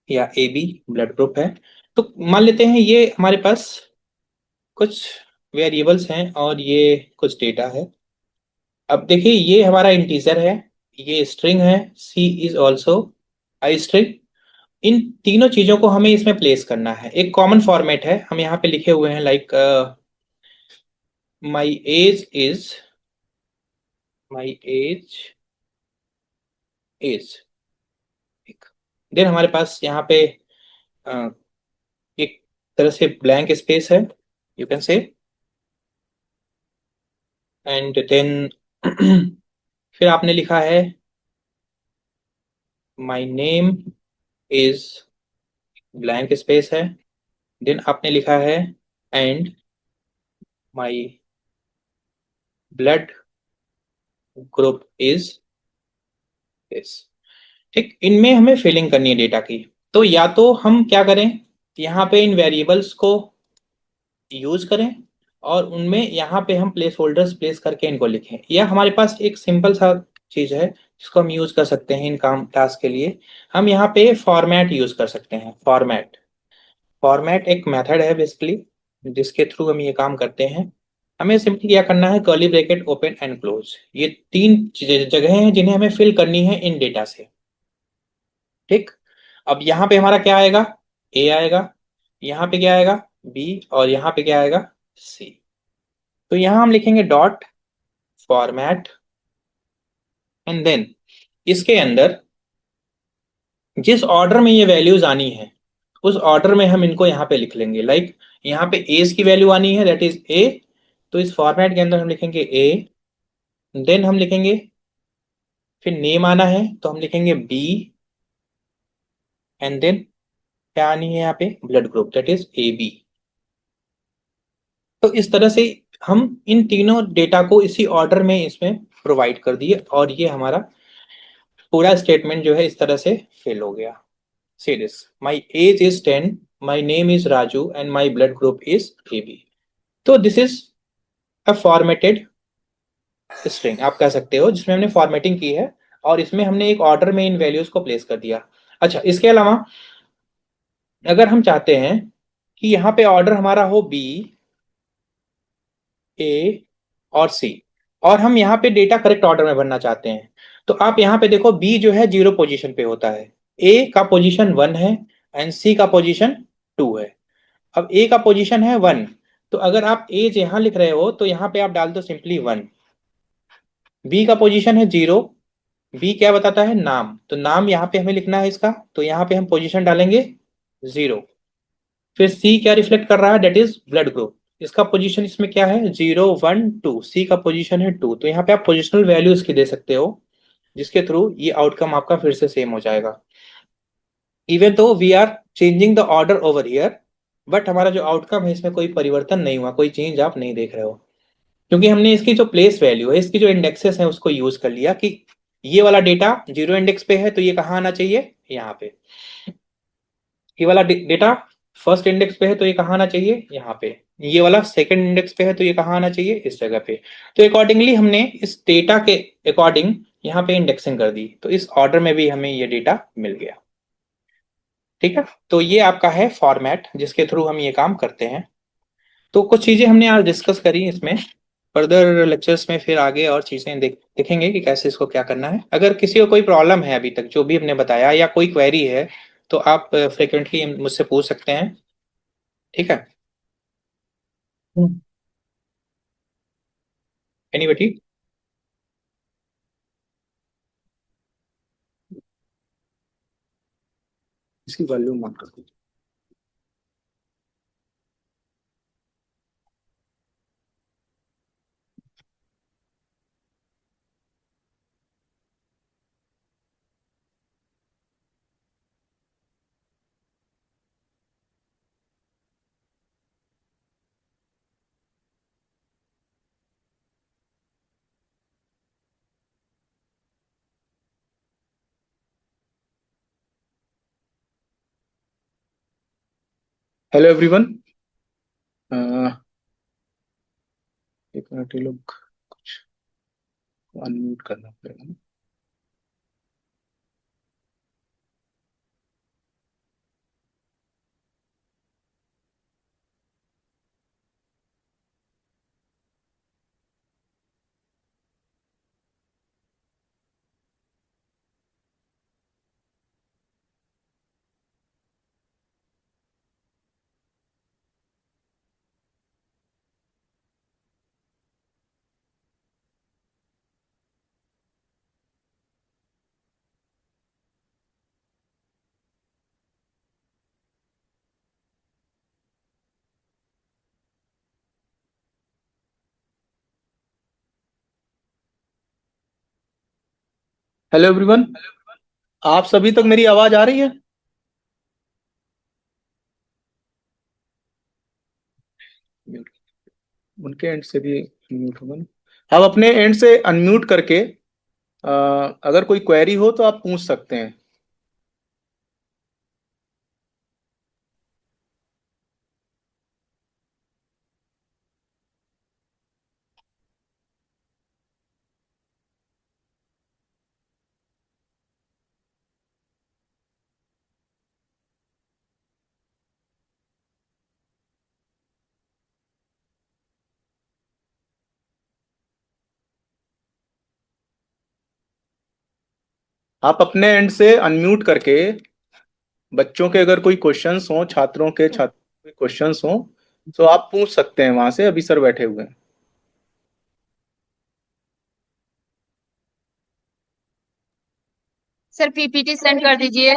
या ए बी ब्लड ग्रुप है। तो मान लेते हैं ये हमारे पास कुछ वेरिएबल्स हैं और ये कुछ डेटा है। अब देखिए ये हमारा इंटीजर है, ये स्ट्रिंग है, सी इज ऑल्सो आई स्ट्रिंग। इन तीनों चीजों को हमें इसमें प्लेस करना है। एक कॉमन फॉर्मेट है, हम यहाँ पे लिखे हुए हैं like my age is, my age is, then हमारे पास यहाँ पे अ, एक तरह से ब्लैंक स्पेस है, you can say, and then फिर आपने लिखा है my name is, blank space है, देन आपने लिखा है and my blood group is this. ठीक, इनमें हमें फिलिंग करनी है डेटा की। तो या तो हम क्या करें, यहाँ पे इन वेरिएबल्स को यूज करें और उनमें यहाँ पे हम प्लेस होल्डर्स प्लेस करके इनको लिखें, या हमारे पास एक सिंपल सा चीज है जिसको हम यूज कर सकते हैं इन काम टास्क के लिए। हम यहाँ पे फॉर्मेट यूज कर सकते हैं। फॉर्मेट, फॉर्मेट एक मेथड है बेसिकली जिसके थ्रू हम ये काम करते हैं। हमें सिंपली क्या करना है, curly bracket open and close, ये तीन जगह हैं जिन्हें हमें फिल करनी है इन डेटा से। ठीक, अब यहाँ पे हमारा क्या आएगा, ए आएगा, यहाँ पे क्या आएगा बी, और यहाँ पे क्या आएगा सी। तो यहाँ हम लिखेंगे डॉट फॉर्मेट एंड देन इसके अंदर जिस ऑर्डर में ये वैल्यूज आनी है उस ऑर्डर में हम इनको यहाँ पे लिख लेंगे। लाइक यहाँ पे एज की वैल्यू आनी है, दैट इज ए, तो इस फॉर्मेट के अंदर हम लिखेंगे ए, देन हम लिखेंगे, फिर नेम आना है तो हम लिखेंगे बी, एंड देन क्या आनी है यहाँ पे blood group, that is A B. तो इस तरह से हम इन तीनों डेटा को इसी ऑर्डर में इसमें प्रोवाइड कर दिए और ये हमारा पूरा स्टेटमेंट जो है इस तरह से फिल हो गया। See this, my age is 10, my name is Raju and my blood group is A B. तो this is a formatted string आप कह सकते हो, जिसमें हमने फॉर्मेटिंग की है और इसमें हमने एक ऑर्डर में इन वैल्यूज को प्लेस कर दिया। अच्छा, इसके अलावा अगर हम चाहते हैं कि यहाँ पे ऑर्डर हमारा हो बी, ए और सी, और हम यहाँ पे डेटा करेक्ट ऑर्डर में भरना चाहते हैं, तो आप यहाँ पे देखो बी जो है 0 पोजीशन पे होता है, ए का पोजीशन 1 है एंड सी का पोजीशन 2 है। अब ए का पोजीशन है 1, तो अगर आप एज यहाँ लिख रहे हो तो यहाँ पे आप डाल दो सिंपली 1। बी का पोजीशन है 0, बी क्या बताता है नाम, तो नाम यहाँ पे हमें लिखना है इसका, तो यहाँ पे हम पोजीशन डालेंगे 0। फिर सी क्या रिफ्लेक्ट कर रहा है, डेट इज ब्लड ग्रुप, इसका पोजीशन इसमें क्या है 0 1 2, सी का पोजीशन है 2, तो यहाँ पे आप पोजिशनल वैल्यू इसकी दे सकते हो जिसके थ्रू ये आउटकम आपका फिर से सेम हो जाएगा। Even though we are changing the order over here, but हमारा जो आउटकम है इसमें कोई परिवर्तन नहीं हुआ, कोई चेंज आप नहीं देख रहे हो, क्योंकि हमने इसकी जो प्लेस वैल्यू है, इसकी जो इंडेक्सेस है उसको यूज कर लिया कि ये वाला डेटा 0 इंडेक्स पे है तो ये कहाँ आना चाहिए यहाँ पे, ये वाला डेटा फर्स्ट इंडेक्स पे है तो ये कहाँ आना चाहिए यहाँ पे, ये वाला सेकंड इंडेक्स पे है तो ये कहाँ आना चाहिए इस जगह पे। तो अकॉर्डिंगली हमने इस डेटा के अकॉर्डिंग यहाँ पे इंडेक्सिंग कर दी, तो इस ऑर्डर में भी हमें ये डेटा मिल गया। ठीक है, तो ये आपका है फॉर्मेट जिसके थ्रू हम ये काम करते हैं। तो कुछ चीजें हमने आज डिस्कस करी इसमें, फर्दर लेक्चर्स में फिर आगे और चीजें देखेंगे कि कैसे इसको क्या करना है। अगर किसी को कोई प्रॉब्लम है अभी तक जो भी हमने बताया या कोई क्वेरी है तो आप फ्रिक्वेंटली मुझसे पूछ सकते हैं। ठीक है, एनीबडी। इसकी वॉल्यूम ऑन कर दीजिए। हेलो एवरीवन, एक मिनट, ये लोग कुछ अनम्यूट करना पड़ेगा ना। हेलो एवरीवन, आप सभी तक मेरी आवाज आ रही है? म्यूट। उनके एंड से भी म्यूट होगा ना। आप अपने एंड से अनम्यूट करके अगर कोई क्वेरी हो तो आप पूछ सकते हैं। आप अपने एंड से अनम्यूट करके बच्चों के अगर कोई क्वेश्चंस हो, छात्रों के क्वेश्चंस हो तो आप पूछ सकते हैं वहां से। अभी सर बैठे हुए हैं। सर पीपीटी सेंड कर दीजिए।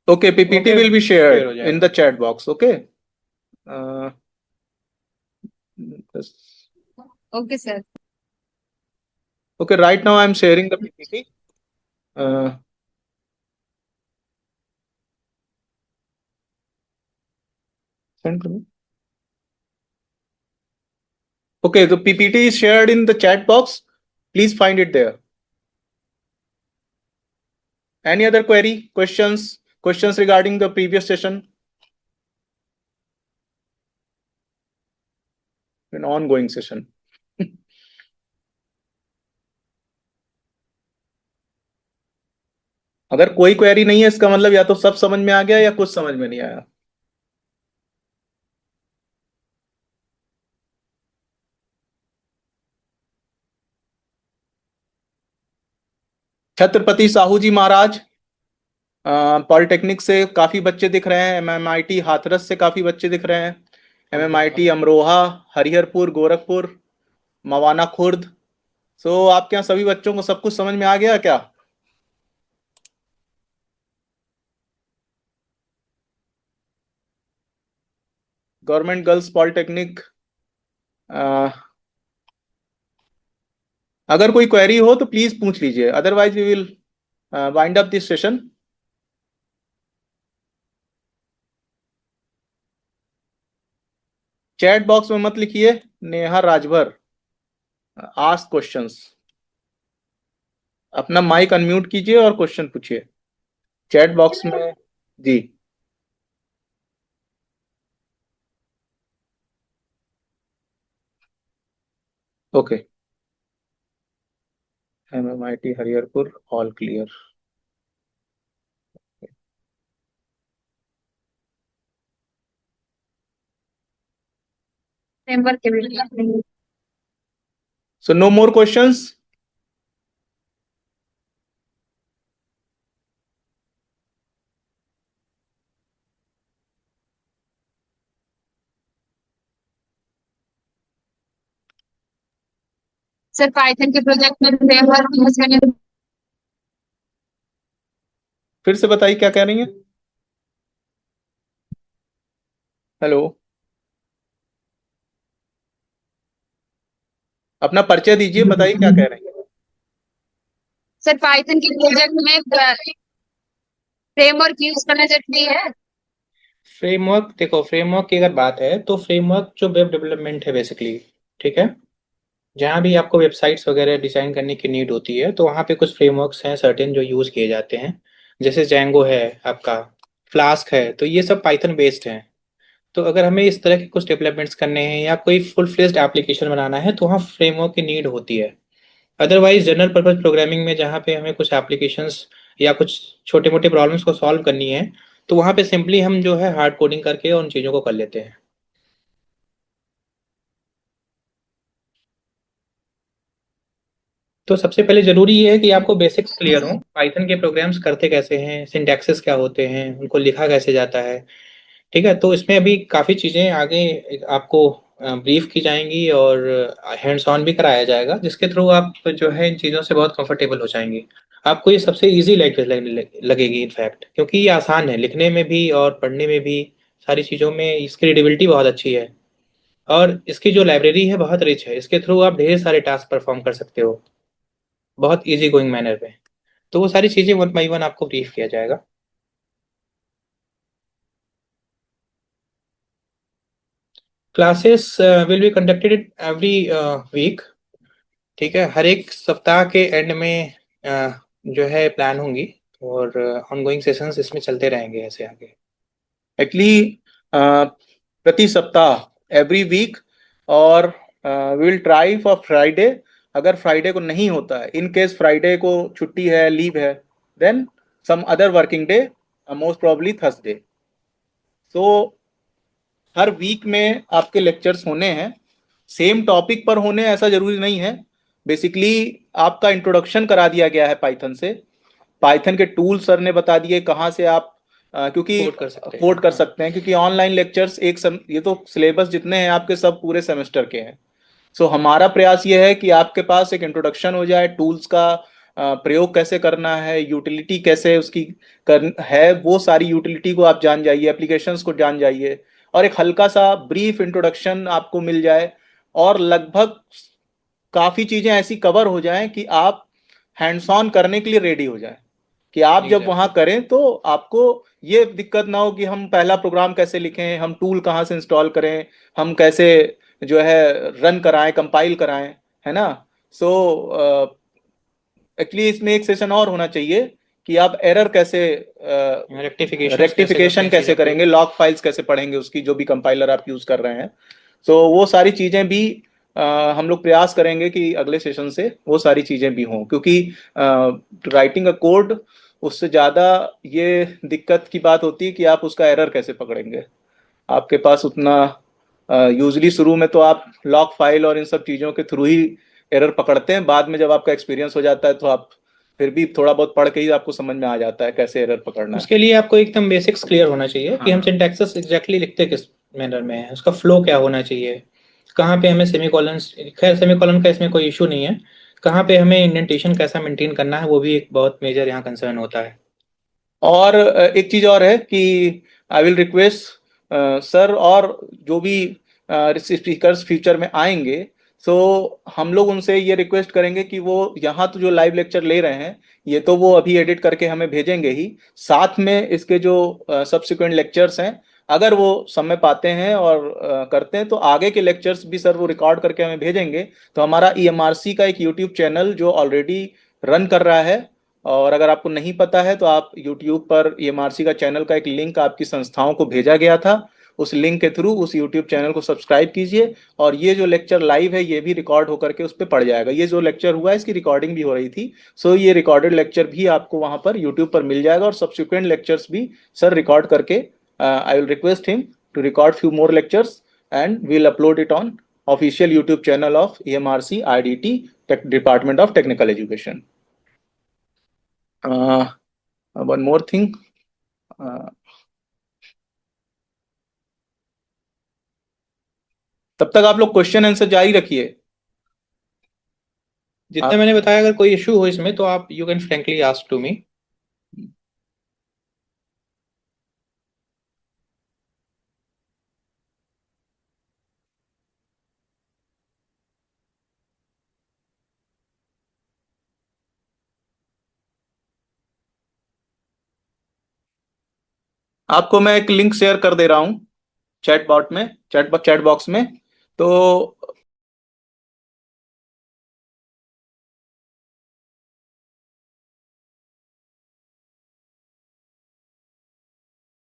Okay, PPT Okay, will be share हो शेयर्ड इन जाएगा। The chat box. Okay. Okay sir. Okay, right now I am sharing the PPT. Send करो। Okay, the PPT is shared in the chat box. Please find it there. Any other query, questions regarding the previous session? An ongoing session. अगर कोई query नहीं है इसका मतलब या तो सब समझ में आ गया या कुछ समझ में नहीं आया। छत्रपति साहू जी महाराज पॉलिटेक्निक से काफी बच्चे दिख रहे हैं। एमएमआईटी हाथरस से काफी बच्चे दिख रहे हैं। एमएमआईटी अमरोहा, हरिहरपुर, गोरखपुर, मवाना खुर्द। सो आपके यहाँ सभी बच्चों को सब कुछ समझ में आ गया क्या? Government girls polytechnic. अगर कोई क्वेरी हो तो प्लीज पूछ लीजिए, otherwise we will wind up this session. Chat box में मत लिखिए नेहा राजभर, आस्क क्वेश्चंस। अपना माइक अनम्यूट कीजिए और क्वेश्चन पूछिए चैट बॉक्स में। जी, okay. MMIT Hariharpur all clear. Framework के लिए so no more questions. Sir Python के प्रोजेक्ट में फ्रेमवर्क यूज करने। फिर से बताइए क्या कह रही हैं। हेलो, अपना परिचय दीजिए, बताइए क्या कह रही हैं। सर पाइथन के प्रोजेक्ट में फ्रेमवर्क यूज करना जरूरी है। फ्रेमवर्क, देखो फ्रेमवर्क की अगर बात है तो फ्रेमवर्क जो वेब डेवलपमेंट है बेसिकली, ठीक है, जहाँ भी आपको वेबसाइट्स वगैरह डिजाइन करने की नीड होती है तो वहाँ पे कुछ फ्रेमवर्क्स हैं सर्टेन जो यूज़ किए जाते हैं। जैसे जैंगो है आपका, फ्लास्क है, तो ये सब पाइथन बेस्ड हैं। तो अगर हमें इस तरह के कुछ डेवलपमेंट्स करने हैं या कोई फुल फ्लेज्ड एप्लीकेशन बनाना है तो वहाँ फ्रेमवर्क की नीड होती है। अदरवाइज जनरल पर्पज प्रोग्रामिंग में जहाँ पे हमें कुछ एप्लीकेशंस या कुछ छोटे मोटे प्रॉब्लम्स को सॉल्व करनी है तो वहाँ पे सिंपली हम जो है हार्ड कोडिंग करके उन चीज़ों को कर लेते हैं। तो सबसे पहले जरूरी ये है कि आपको बेसिक्स क्लियर हो, पाइथन के प्रोग्राम्स करते कैसे हैं, सिंटैक्सेस क्या होते हैं, उनको लिखा कैसे जाता है। ठीक है, तो इसमें अभी काफ़ी चीज़ें आगे आपको ब्रीफ की जाएंगी और हैंड्स ऑन भी कराया जाएगा, जिसके थ्रू आप जो है इन चीज़ों से बहुत कंफर्टेबल हो जाएंगे। आपको ये सबसे इजी लगेगी इनफैक्ट, क्योंकि ये आसान है लिखने में भी और पढ़ने में भी। सारी चीज़ों में इसकी रीडेबिलिटी बहुत अच्छी है और इसकी जो लाइब्रेरी है बहुत रिच है, इसके थ्रू आप ढेर सारे टास्क परफॉर्म कर सकते हो। बहुत इजी गोइंग मैनर में। तो वो सारी चीजें 1 by 1 आपको ब्रीफ किया जाएगा। Classes will be conducted every week. ठीक है, हर एक सप्ताह के एंड में जो है प्लान होंगी, और ऑनगोइंग सेशंस इसमें चलते रहेंगे ऐसे आगे। एक्चुअली प्रति सप्ताह, एवरी वीक, और विल ट्राई फॉर फ्राइडे। अगर फ्राइडे को नहीं होता है, इन केस फ्राइडे को छुट्टी है, लीव है, then some other working day, most probably Thursday. तो हर वीक में आपके लेक्चर्स होने हैं, सेम टॉपिक पर होने ऐसा जरूरी नहीं है। बेसिकली आपका इंट्रोडक्शन करा दिया गया है पाइथन से, पाइथन के टूल सर ने बता दिए कहाँ से आप क्योंकि कोड कर सकते हैं। कोड कर सकते हैं, क्योंकि ऑनलाइन लेक्चर्स ये तो सिलेबस जितने हैं आपके सब पूरे सेमेस्टर के हैं। सो हमारा प्रयास ये है कि आपके पास एक इंट्रोडक्शन हो जाए, टूल्स का प्रयोग कैसे करना है, यूटिलिटी कैसे उसकी है, वो सारी यूटिलिटी को आप जान जाइए, एप्लीकेशंस को जान जाइए, और एक हल्का सा ब्रीफ इंट्रोडक्शन आपको मिल जाए, और लगभग काफ़ी चीज़ें ऐसी कवर हो जाएं कि आप हैंड्स ऑन करने के लिए रेडी हो जाएं, कि आप जब वहां करें तो आपको ये दिक्कत ना हो कि हम पहला प्रोग्राम कैसे लिखें, हम टूल कहाँ से इंस्टॉल करें, हम कैसे जो है रन कराएं, कंपाइल कराएं, है ना। सो एक्चुअली इसमें एक सेशन और होना चाहिए कि आप एरर कैसे रेक्टिफिकेशन कैसे करेंगे, लॉग फाइल्स कैसे पढ़ेंगे उसकी, जो भी कंपाइलर आप यूज कर रहे हैं। सो वो सारी चीजें भी हम लोग प्रयास करेंगे कि अगले सेशन से वो सारी चीजें भी हों, क्योंकि राइटिंग अ कोड उससे ज्यादा ये दिक्कत की बात होती है कि आप उसका एरर कैसे पकड़ेंगे। आपके पास उतना यूजली शुरू में तो आप लॉग फाइल और इन सब चीजों के थ्रू ही एरर पकड़ते हैं, बाद में जब आपका एक्सपीरियंस हो जाता है तो आप फिर भी थोड़ा बहुत पढ़ के ही आपको समझ में आ जाता है कैसे एरर पकड़ना है। उसके लिए आपको एकदम बेसिक्स क्लियर होना चाहिए कि हम सिंटैक्सेस एग्जैक्टली लिखते किस मैनर में है, उसका फ्लो क्या होना चाहिए, कहाँ पे हमें सेमीकोलन, खैर सेमीकोलन का इसमें कोई इशू नहीं है, कहाँ पे हमें इंडेंटेशन कैसा मेंटेन करना है, वो भी एक बहुत मेजर यहाँ कंसर्न होता है। और एक चीज और है कि आई विल रिक्वेस्ट सर, और जो भी स्पीकर्स फ्यूचर में आएंगे, सो हम लोग उनसे ये रिक्वेस्ट करेंगे कि वो यहाँ तो जो लाइव लेक्चर ले रहे हैं ये तो वो अभी एडिट करके हमें भेजेंगे ही, साथ में इसके जो सब्सिक्वेंट लेक्चर्स हैं, अगर वो समय पाते हैं और करते हैं तो आगे के लेक्चर्स भी सर वो रिकॉर्ड करके हमें भेजेंगे। तो हमारा ईएमआरसी का एक यूट्यूब चैनल जो ऑलरेडी रन कर रहा है, और अगर आपको नहीं पता है तो आप YouTube पर ईएमआरसी का चैनल का एक लिंक आपकी संस्थाओं को भेजा गया था, उस लिंक के थ्रू उस YouTube चैनल को सब्सक्राइब कीजिए, और ये जो लेक्चर लाइव है ये भी रिकॉर्ड होकर के उस पर पड़ जाएगा। ये जो लेक्चर हुआ है इसकी रिकॉर्डिंग भी हो रही थी, सो ये रिकॉर्डेड लेक्चर भी आपको वहां पर यूट्यूब पर मिल जाएगा, और सब्सिक्वेंट लेक्चर्स भी सर रिकॉर्ड करके I will request him to record few more lectures and we'll upload it on official YouTube channel of EMRC IDT department of technical education. one more thing, तब तक आप लोग question answer जारी रखिए। जितना मैंने बताया, अगर कोई इशू हो इसमें तो आप you can frankly ask to me. आपको मैं एक लिंक शेयर कर दे रहा हूँ चैट बॉट में, चैट बॉक्स में। तो